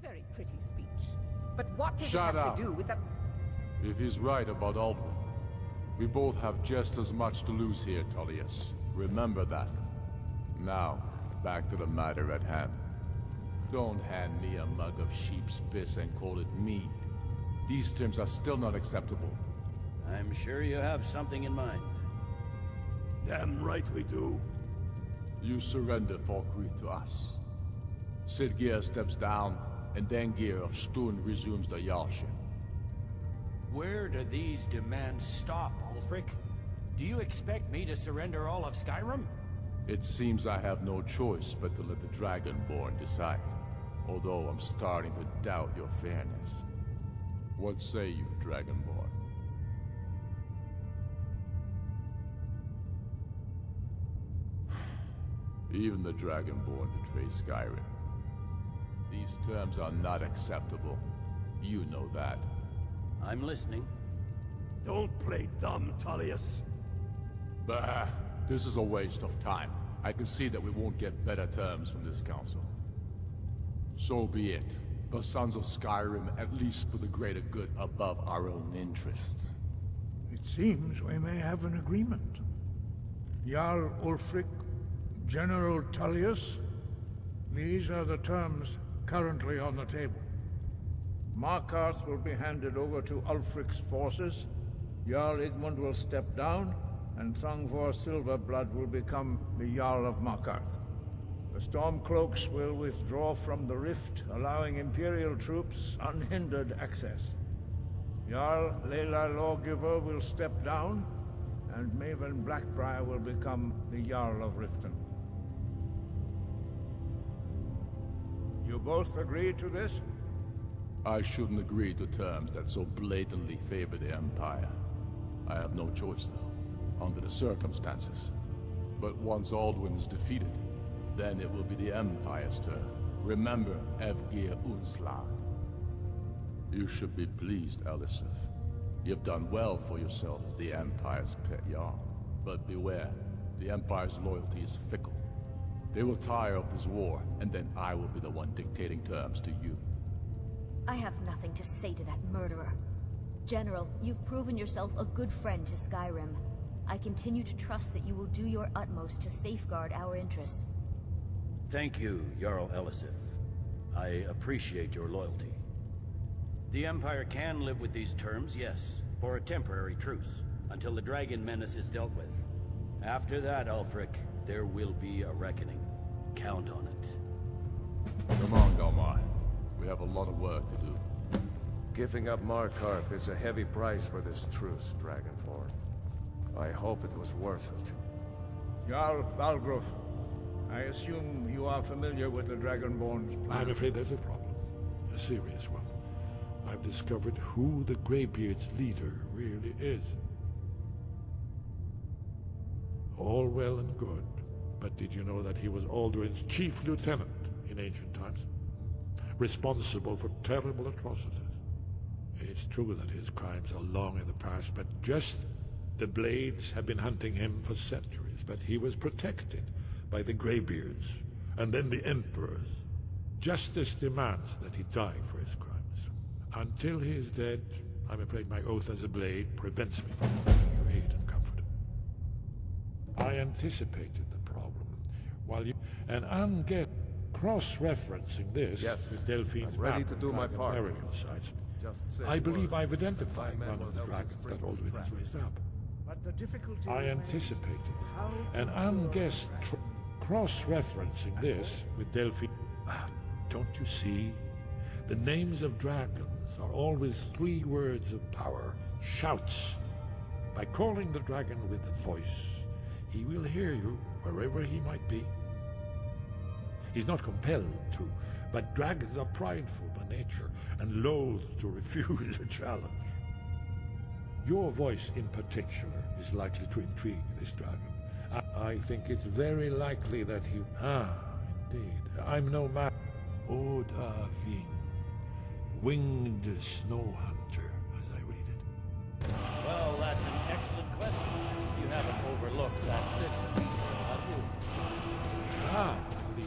very pretty speech. But what does Shut it have up. to do with the... If he's right about Aldwin, we both have just as much to lose here, Tullius. Remember that. Now, back to the matter at hand. Don't hand me a mug of sheep's piss and call it mead. These terms are still not acceptable. I'm sure you have something in mind. Damn right we do. You surrender Falkreath to us. Sidgeir steps down, and Dengir of Stun resumes the Jarlship. Where do these demands stop, Ulfric? Do you expect me to surrender all of Skyrim? It seems I have no choice but to let the Dragonborn decide. Although I'm starting to doubt your fairness. What say you, Dragonborn? Even the Dragonborn betray Skyrim. These terms are not acceptable. You know that. I'm listening. Don't play dumb, Tullius. Bah, this is a waste of time. I can see that we won't get better terms from this council. So be it. The Sons of Skyrim at least put the greater good above our own interests. It seems we may have an agreement. Jarl Ulfric, General Tullius, these are the terms currently on the table. Markarth will be handed over to Ulfric's forces, Jarl Igmund will step down, and Thangvor Silverblood will become the Jarl of Markarth. The Stormcloaks will withdraw from the Rift, allowing Imperial troops unhindered access. Jarl Leila Lawgiver will step down, and Maven Blackbriar will become the Jarl of Riften. You both agree to this? I shouldn't agree to terms that so blatantly favor the Empire. I have no choice, though, under the circumstances. But once Aldwin is defeated, then it will be the Empire's turn. Remember Evgir Unslag. You should be pleased, Elisif. You've done well for yourself as the Empire's pet Jarl. But beware, the Empire's loyalty is fickle. They will tire of this war, and then I will be the one dictating terms to you. I have nothing to say to that murderer. General, you've proven yourself a good friend to Skyrim. I continue to trust that you will do your utmost to safeguard our interests. Thank you, Jarl Elisif. I appreciate your loyalty. The Empire can live with these terms, yes, for a temporary truce, until the Dragon Menace is dealt with. After that, Ulfric, there will be a reckoning. Count on it. Come on, Galmar. We have a lot of work to do. Giving up Markarth is a heavy price for this truce, Dragonborn. I hope it was worth it. Jarl Balgruuf, I assume you are familiar with the Dragonborn's plan. I'm afraid there's a problem. A serious one. I've discovered who the Greybeard's leader really is. All well and good, but did you know that he was Alduin's chief lieutenant in ancient times? Responsible for terrible atrocities. It's true that his crimes are long in the past, but just the Blades have been hunting him for centuries, but he was protected by the Greybeards, and then the Emperors. Justice demands that he die for his crimes. Until he is dead, I'm afraid my oath as a Blade prevents me from offering you aid and comfort. I anticipated the problem, while you... And unguessed cross-referencing this with Delphine's I'm ready map to and do my Dragon part. burial sites. Just say I believe word. I've identified My men one of will the help dragons us bring that this Alduin has back. raised up. But the difficulty I remains anticipated, how to and unguessed cross-referencing this with Delphine. Don't you see? The names of dragons are always 3 words of power, shouts. By calling the dragon with a voice, he will hear you wherever he might be. He's not compelled to, but dragons are prideful by nature and loath to refuse a challenge. Your voice in particular is likely to intrigue this dragon. I think it's very likely that he... indeed. I'm no man. Oda Ving, winged snow hunter, as I read it. Well, that's an excellent question. You haven't overlooked that little detail, have you? The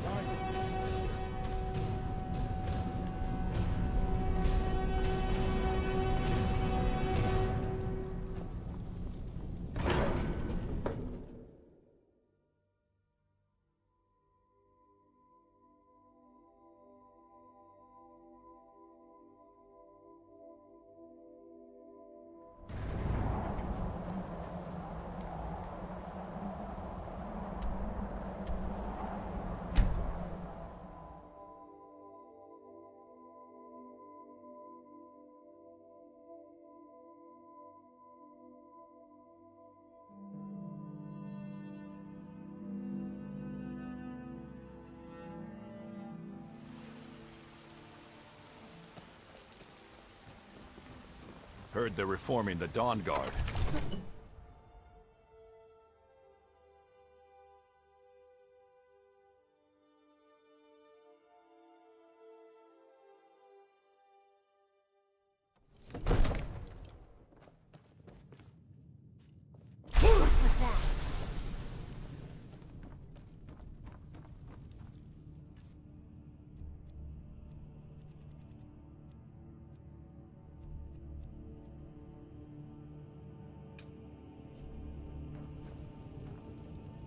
Heard they're reforming the Dawn Guard.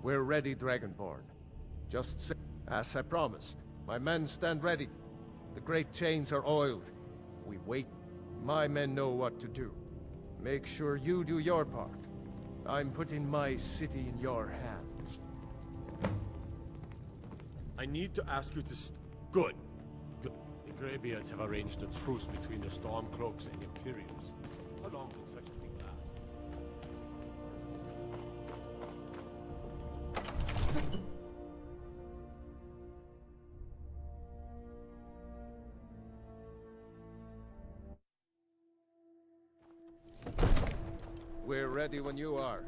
We're ready, Dragonborn. Just say, as I promised. My men stand ready. The great chains are oiled. We wait. My men know what to do. Make sure you do your part. I'm putting my city in your hands. I need to ask you to Good. Good. The Greybeards have arranged a truce between the Stormcloaks and Imperials. How long can such a thing last? We're ready when you are.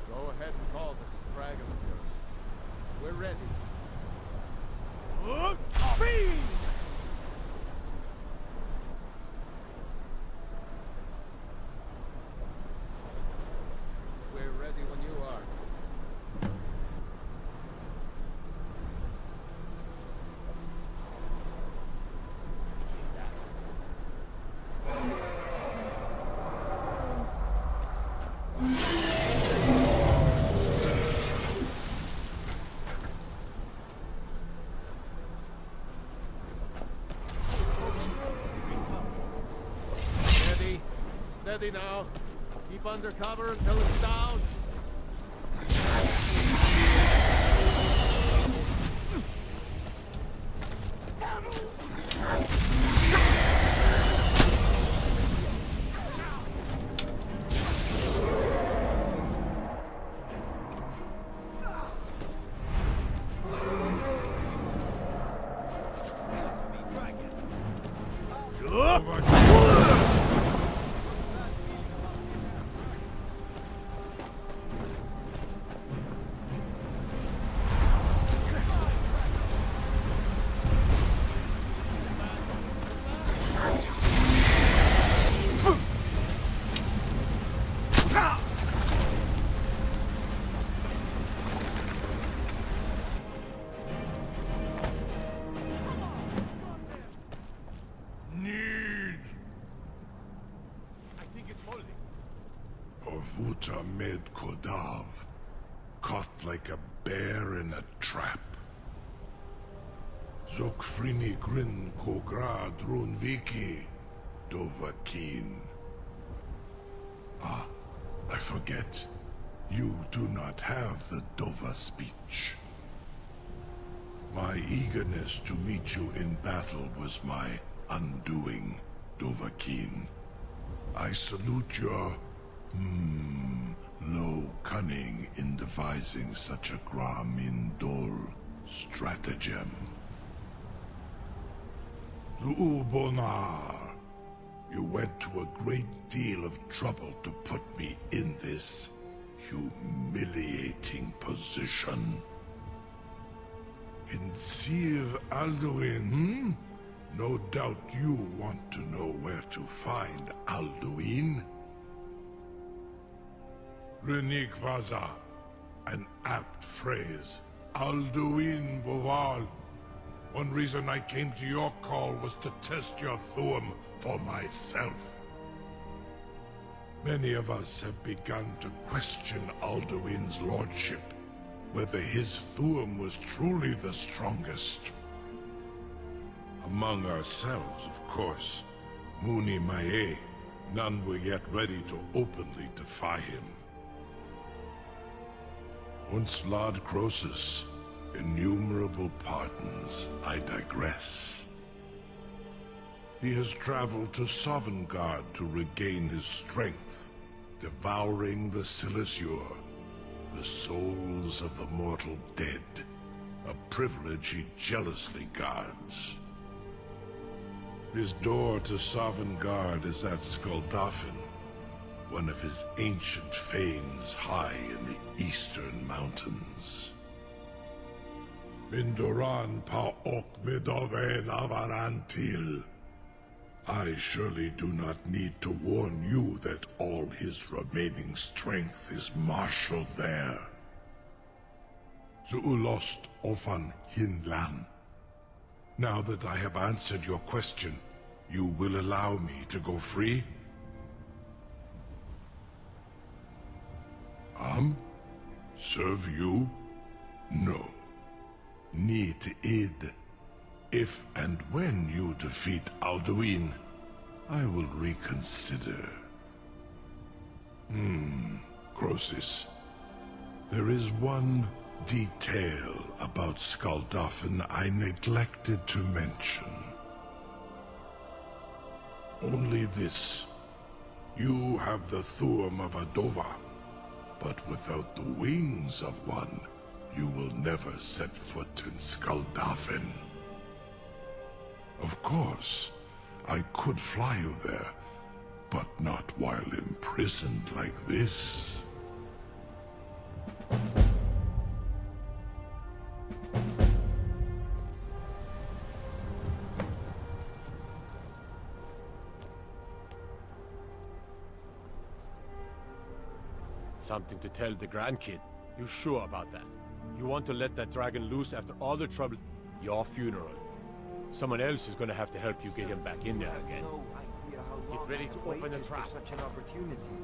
Go ahead and call this dragon of yours. We're ready. We're ready when you are. Steady. Steady now. Keep under cover until it's down. Orvuta med Kodav, caught like a bear in a trap. Zokfrini grin kogra drunviki, Dovahkiin. Ah, I forget. You do not have the Dova speech. My eagerness to meet you in battle was my undoing, Dovahkiin. I salute your low cunning in devising such a Gramindol stratagem. Zuubonar, you went to a great deal of trouble to put me in this humiliating position. In Sir Alduin, No doubt you want to know where to find Alduin. Renik Vaza, an apt phrase. Alduin Boval. One reason I came to your call was to test your Thuum for myself. Many of us have begun to question Alduin's lordship, whether his Thuum was truly the strongest. Among ourselves, of course, Muni Mae, none were yet ready to openly defy him. Once Lord Croesus, innumerable pardons, I digress. He has traveled to Sovngarde to regain his strength, devouring the Silesure, the souls of the mortal dead, a privilege he jealously guards. His door to Sovngarde is at Skuldafn, one of his ancient fanes high in the eastern mountains. Mindoran pa ok midove navarantil. I surely do not need to warn you that all his remaining strength is marshaled there. Zuulost ofan hinlan. Now that I have answered your question, you will allow me to go free? Serve you? No. Need id. If and when you defeat Alduin, I will reconsider. Croesus. There is one detail about Skuldafn I neglected to mention. Only this. You have the Thuum of Adova, but without the wings of one, you will never set foot in Skuldafn. Of course, I could fly you there, but not while imprisoned like this. Something to tell the grandkid. You sure about that? You want to let that dragon loose after all the trouble? Your funeral. Someone else is gonna have to help you get him back in there again. Get ready to open the trap. Such an opportunity.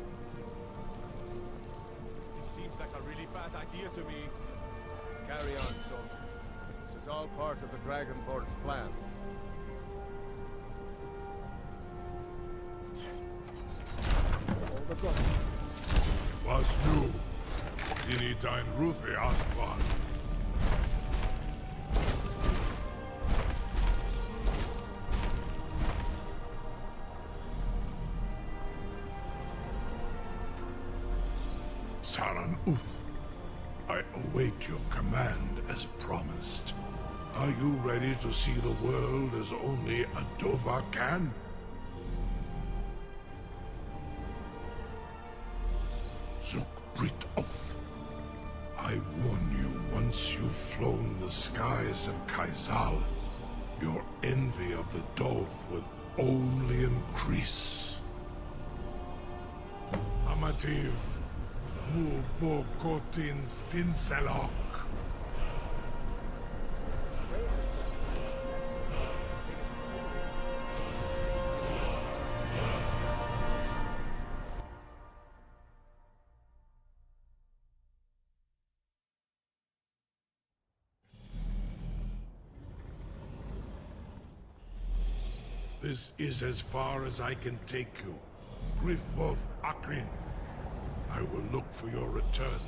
This seems like a really bad idea to me. Carry on, soldier. This is all part of the Dragonborn's plan. All the guns. Was nu? Dini dein Ruthi Aspan. Saran Uth, I await your command as promised. Are you ready to see the world as only Adova can? Zukbrit Oth, I warn you, once you've flown the skies of Kaizal, your envy of the Dove will only increase. Amativ, mu bo kotin stinselok. This is as far as I can take you. Grifboth Akrin. I will look for your return,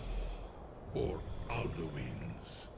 or Alduin's.